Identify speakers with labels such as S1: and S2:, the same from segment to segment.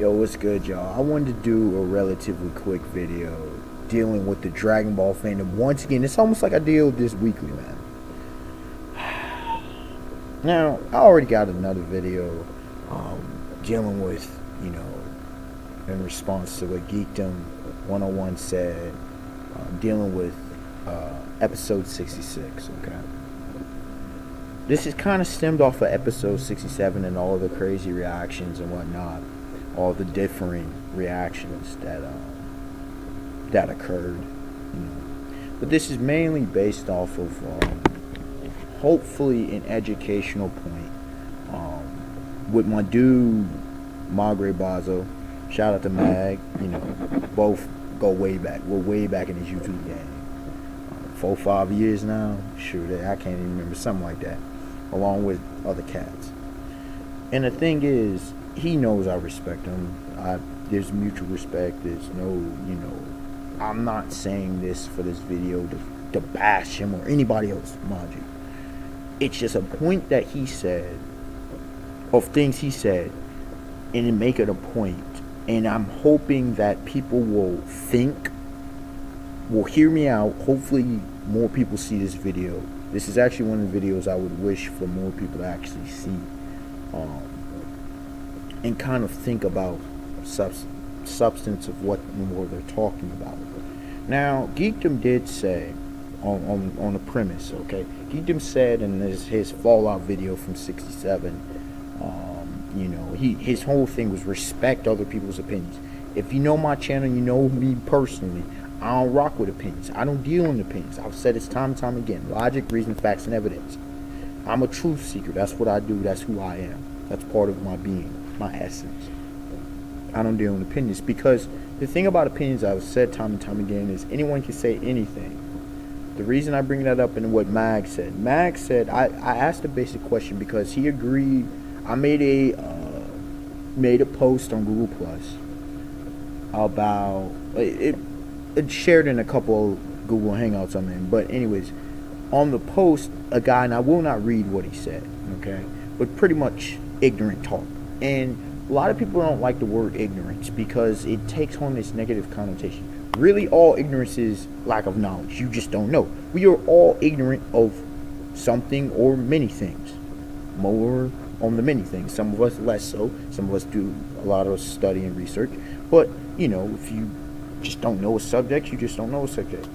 S1: Yo, what's good, y'all? I wanted to do a relatively quick video dealing with the Dragon Ball fandom. Once again, it's almost like I deal with this weekly, man. Now, I already got another video dealing with, in response to what Geekdom 101 said, dealing with episode 66, okay? This is kind of stemmed off of episode 67 and all the crazy reactions and whatnot, all the differing reactions that occurred. But this is mainly based off of hopefully an educational point with my dude Magre Bazo. Shout out to Mag. Both go way back. We're way back in his YouTube game. 4-5 years now. Sure, I can't even remember, something like that. Along with other cats. And the thing is, he knows I respect him. There's mutual respect. There's no, I'm not saying this for this video to bash him or anybody else, mind you. It's just a point that he said, of things he said, and to make it a point. And I'm hoping that people will hear me out. Hopefully more people see this video. This is actually one of the videos I would wish for more people to actually see. And kind of think about substance of what more they're talking about. Now, Geekdom did say, on the premise, okay? Geekdom said in his Fallout video from 67, his whole thing was respect other people's opinions. If you know my channel, you know me personally, I don't rock with opinions. I don't deal in opinions. I've said this time and time again. Logic, reason, facts, and evidence. I'm a truth seeker. That's what I do. That's who I am. That's part of my being, my essence. I don't deal in opinions because the thing about opinions I've said time and time again is anyone can say anything. The reason I bring that up in what Mag said. Mag said, I asked a basic question because he agreed. I made a post on Google Plus about it. It shared in a couple of Google Hangouts I'm in. But anyways, on the post, a guy, and I will not read what he said, okay? But pretty much ignorant talk. And a lot of people don't like the word ignorance because it takes on this negative connotation. Really, all ignorance is lack of knowledge. You just don't know. We are all ignorant of something or many things. More on the many things. Some of us less so. Some of us do a lot of study and research. But, if you just don't know a subject, you just don't know a subject.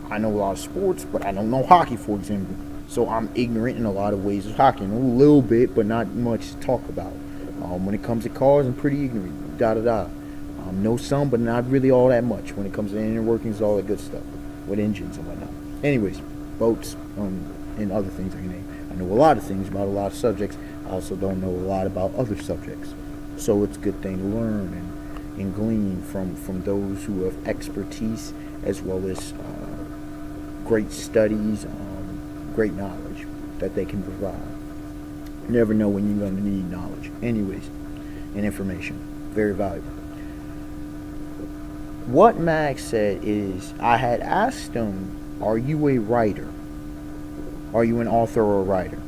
S1: I know a lot of sports, but I don't know hockey, for example. So I'm ignorant in a lot of ways of hockey. I know a little bit, but not much to talk about. When it comes to cars, I'm pretty ignorant. Know some, but not really all that much. When it comes to inner workings, all that good stuff with engines and whatnot. Anyways, boats and other things I can name. I know a lot of things about a lot of subjects. I also don't know a lot about other subjects. So it's a good thing to learn and glean from those who have expertise as well as great studies, great knowledge that they can provide. You never know when you're going to need knowledge. Anyways, and information. Very valuable. What Max said is, I had asked him, are you a writer? Are you an author or a writer?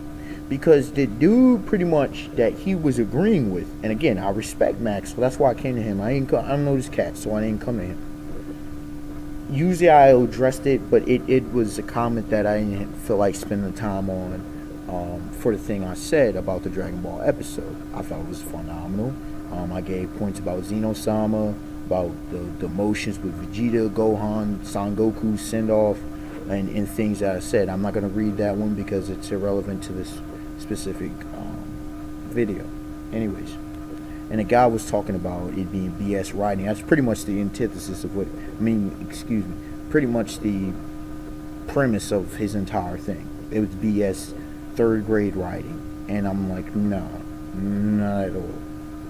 S1: Because the dude pretty much that he was agreeing with, and again, I respect Max, so that's why I came to him. I don't know this cat, so I didn't come to him. Usually I addressed it, but it was a comment that I didn't feel like spending the time on for the thing I said about the Dragon Ball episode. I thought it was phenomenal. I gave points about Xeno-sama, about the emotions with Vegeta, Gohan, Son Goku's send-off, and things that I said. I'm not going to read that one because it's irrelevant to this specific video. Anyways, and the guy was talking about it being BS writing. That's pretty much the antithesis of pretty much the premise of his entire thing. It was BS third grade writing. And I'm like, no, not at all.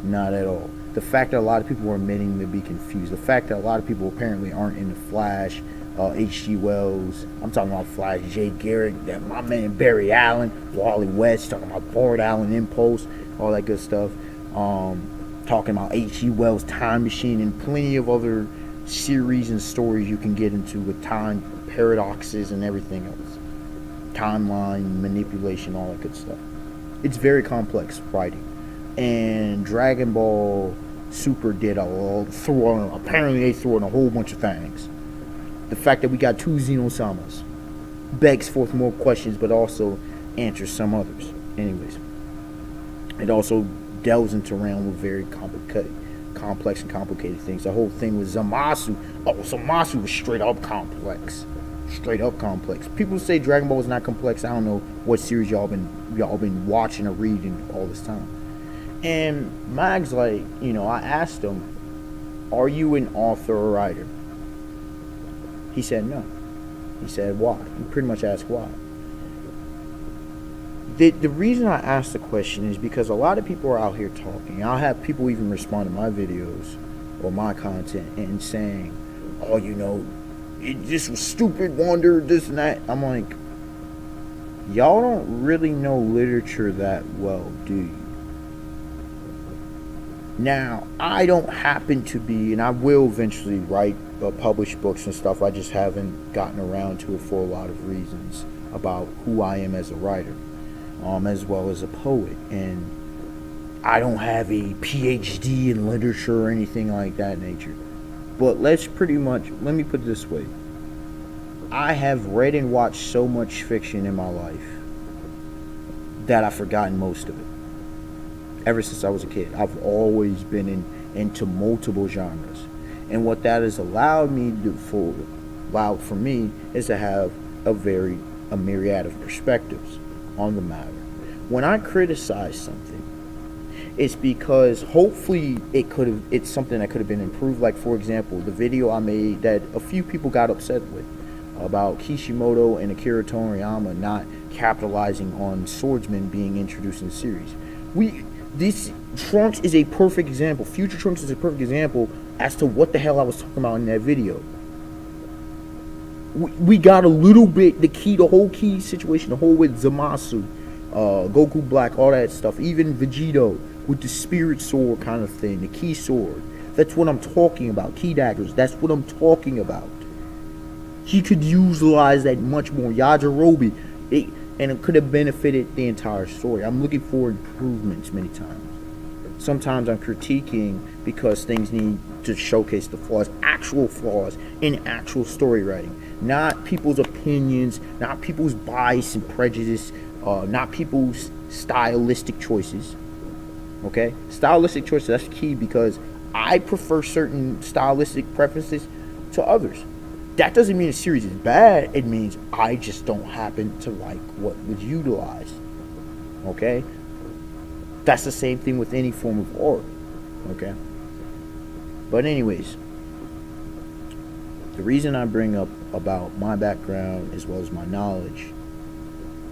S1: Not at all. The fact that a lot of people were admitting to be confused. The fact that a lot of people apparently aren't into Flash, H.G. Wells. I'm talking about Flash, Jay Garrick, that my man Barry Allen, Wally West, talking about Bart Allen Impulse, all that good stuff. Talking about H.G. Wells' Time Machine and plenty of other series and stories you can get into with time paradoxes and everything else. Timeline, manipulation, all that good stuff. It's very complex writing. And Dragon Ball Super did apparently they threw in a whole bunch of things. The fact that we got 2 Xenosamas begs forth more questions, but also answers some others. Anyways, it also delves into realm of very complex and complicated things. The whole thing with Zamasu. Oh, Zamasu was straight up complex. Straight up complex. People say Dragon Ball is not complex. I don't know what series y'all been watching or reading all this time. And Mag's like, I asked him, "Are you an author or writer?" He said no. He said, "Why?" He pretty much asked why. The reason I asked the question is because a lot of people are out here talking. I'll have people even respond to my videos or my content and saying, "Oh, this was stupid, wonder, this and that." I'm like, y'all don't really know literature that well, do you? Now, I don't happen to be, and I will eventually write, publish books and stuff. I just haven't gotten around to it for a lot of reasons about who I am as a writer, as well as a poet. And I don't have a PhD in literature or anything like that nature. But let me put it this way. I have read and watched so much fiction in my life that I've forgotten most of it. Ever since I was a kid, I've always been into multiple genres. And what that has allowed for me is to have a myriad of perspectives on the matter. When I criticize something, it's because hopefully it's something that could have been improved. Like, for example, the video I made that a few people got upset with about Kishimoto and Akira Toriyama not capitalizing on swordsmen being introduced in the series. Trunks is a perfect example. Future Trunks is a perfect example as to what the hell I was talking about in that video. We got a little bit, the whole key situation, the whole with Zamasu, Goku Black, all that stuff, even Vegito with the spirit sword kind of thing, the key sword. That's what I'm talking about. Key daggers, that's what I'm talking about. He could utilize that much more. Yajirobe, and it could have benefited the entire story. I'm looking for improvements many times. Sometimes I'm critiquing because things need to showcase the flaws, actual flaws in actual story writing. Not people's opinions, not people's bias and prejudice, not people's stylistic choices. Okay? Stylistic choices, that's key because I prefer certain stylistic preferences to others. That doesn't mean a series is bad. It means I just don't happen to like what was utilized. Okay? That's the same thing with any form of art. Okay? But anyways, the reason I bring up about my background as well as my knowledge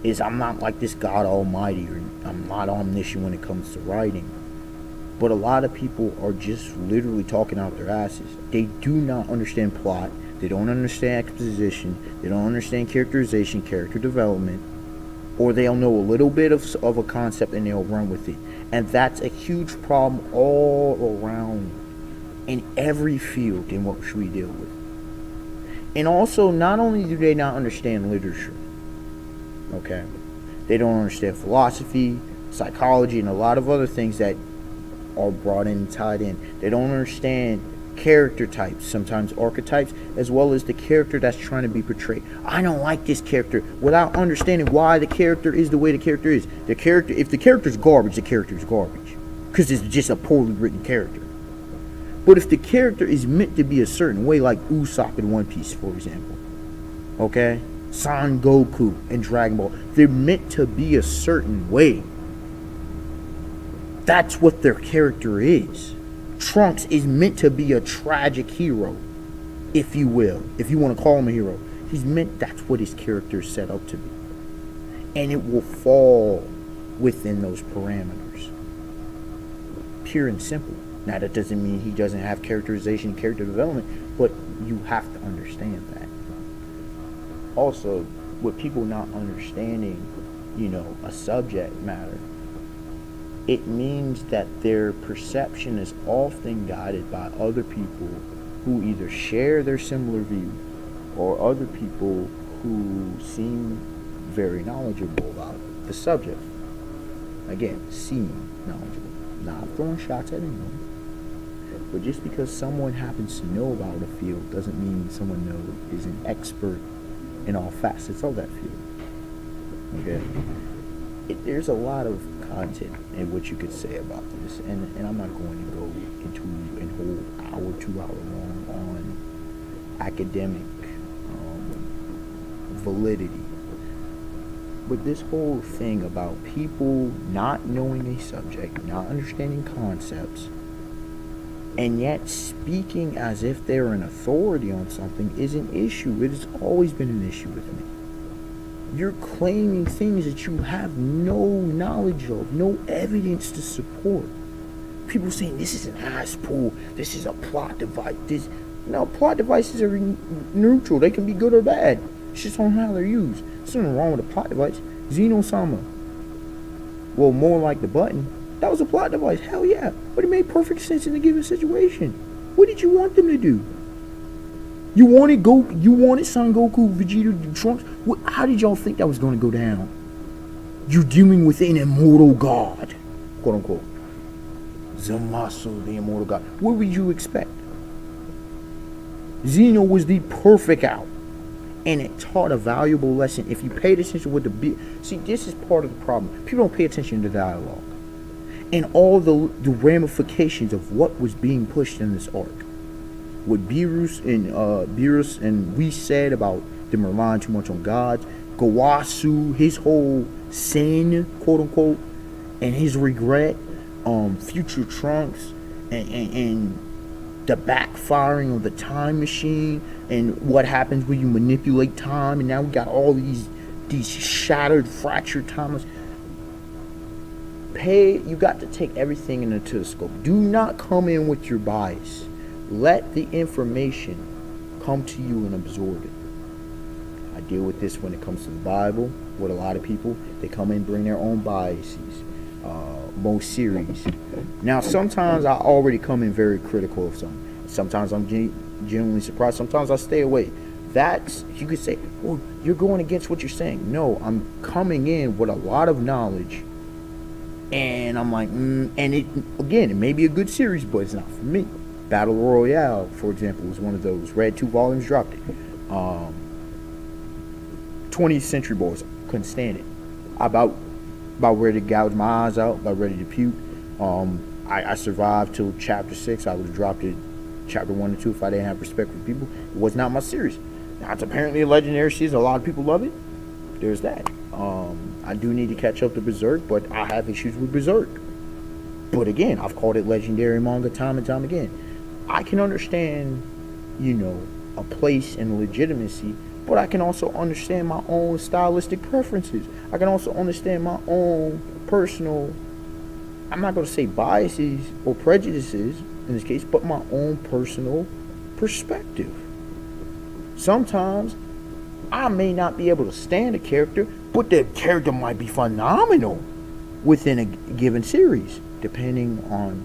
S1: is I'm not like this God Almighty, or I'm not omniscient when it comes to writing. But a lot of people are just literally talking out their asses. They do not understand plot. They don't understand exposition. They don't understand characterization, character development. Or they'll know a little bit of a concept and they'll run with it. And that's a huge problem all around in every field in which we deal with. And also, not only do they not understand literature, okay, they don't understand philosophy, psychology, and a lot of other things that are brought in and tied in. They don't understand character types, sometimes archetypes, as well as the character that's trying to be portrayed. I don't like this character without understanding why the character is the way the character is. If the character's garbage, the character's garbage, because it's just a poorly written character. But if the character is meant to be a certain way, like Usopp in One Piece, for example, okay, Son Goku in Dragon Ball, they're meant to be a certain way. That's what their character is. Trunks is meant to be a tragic hero, if you will, if you want to call him a hero. That's what his character is set up to be. And it will fall within those parameters. Pure and simple. Now, that doesn't mean he doesn't have characterization and character development, but you have to understand that. Also, with people not understanding, a subject matter, it means that their perception is often guided by other people who either share their similar view or other people who seem very knowledgeable about the subject. Again, seem knowledgeable. Not throwing shots at anyone. But just because someone happens to know about a field doesn't mean someone is an expert in all facets of that field. Okay? There's a lot of content in what you could say about this, and I'm not going to go into a whole hour, 2 hour long on academic validity. But this whole thing about people not knowing a subject, not understanding concepts, and yet speaking as if they're an authority on something is an issue. It has always been an issue with me. You're claiming things that you have no knowledge of, no evidence to support. People saying this is an ass pull, this is a plot device. Plot devices are neutral. They can be good or bad. It's just on how they're used. There's nothing wrong with a plot device. Xeno-sama. Well, more like the button. That was a plot device. Hell yeah. But it made perfect sense in a given situation. What did you want them to do? You wanted Son Goku, Vegeta, Trunks. How did y'all think that was going to go down? You're dealing with an immortal god, quote unquote. Zamasu, the immortal god. What would you expect? Xeno was the perfect out, and it taught a valuable lesson. If you paid attention with see, this is part of the problem. People don't pay attention to dialogue and all the ramifications of what was being pushed in this arc. What Beerus and we said about them relying too much on gods, Gowasu, his whole sin, quote unquote, and his regret, future Trunks, and the backfiring of the time machine, and what happens when you manipulate time, and now we got all these shattered, fractured timelines. You got to take everything into the scope. Do not come in with your bias. Let the information come to you and absorb it. I deal with this when it comes to the Bible. With a lot of people, they come in and bring their own biases. Most series. Now, sometimes I already come in very critical of some. Sometimes I'm genuinely surprised. Sometimes I stay away. That's, you could say, well, you're going against what you're saying. No, I'm coming in with a lot of knowledge. And I'm like, and it may be a good series, but it's not for me. Battle Royale, for example, was one of those. Read 2 volumes, dropped it. 20th Century Boys, couldn't stand it. About ready to gouge my eyes out, about ready to puke. I survived till chapter 6. I would have dropped it chapter 1 and 2 if I didn't have respect for people. It was not my series. Now, it's apparently a legendary series. A lot of people love it. There's that. I do need to catch up to Berserk, but I have issues with Berserk. But again, I've called it legendary manga time and time again. I can understand, a place and legitimacy, but I can also understand my own stylistic preferences. I can also understand my own personal, I'm not going to say biases or prejudices in this case, but my own personal perspective. Sometimes I may not be able to stand a character, but the character might be phenomenal within a given series, depending on,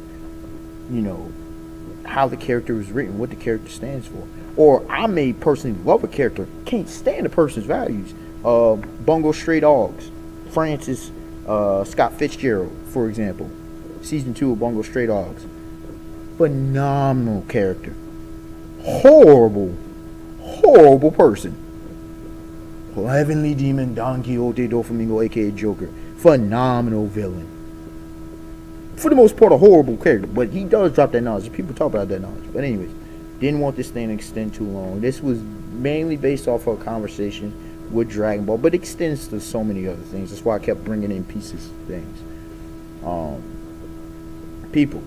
S1: how the character is written, what the character stands for. Or I may personally love a character, can't stand a person's values. Bungo Stray Dogs, Francis Scott Fitzgerald, for example. Season 2 of Bungo Stray Dogs. Phenomenal character. Horrible person. Heavenly Demon Don Quixote Doflamingo, aka Joker. Phenomenal villain. For the most part, a horrible character, but he does drop that knowledge. People talk about that knowledge. But anyways, didn't want this thing to extend too long. This was mainly based off of a conversation with Dragon Ball, but extends to so many other things. That's why I kept bringing in pieces of things. People,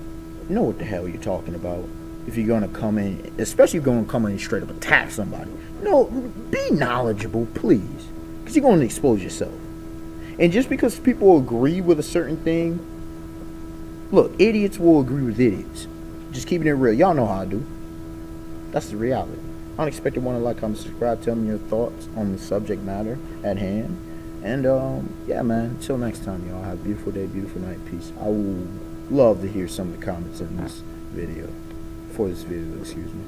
S1: know what the hell you're talking about. If you're going to come in, especially if you're going to come in and straight up attack somebody. No, be knowledgeable, please. Because you're going to expose yourself. And just because people agree with a certain thing, look, idiots will agree with idiots. Just keeping it real. Y'all know how I do. That's the reality. Unexpected one to like, comment, subscribe. Tell me your thoughts on the subject matter at hand. And, yeah, man. Until next time, y'all. Have a beautiful day, beautiful night. Peace. I will love to hear some of the comments in this video. For this video, excuse me.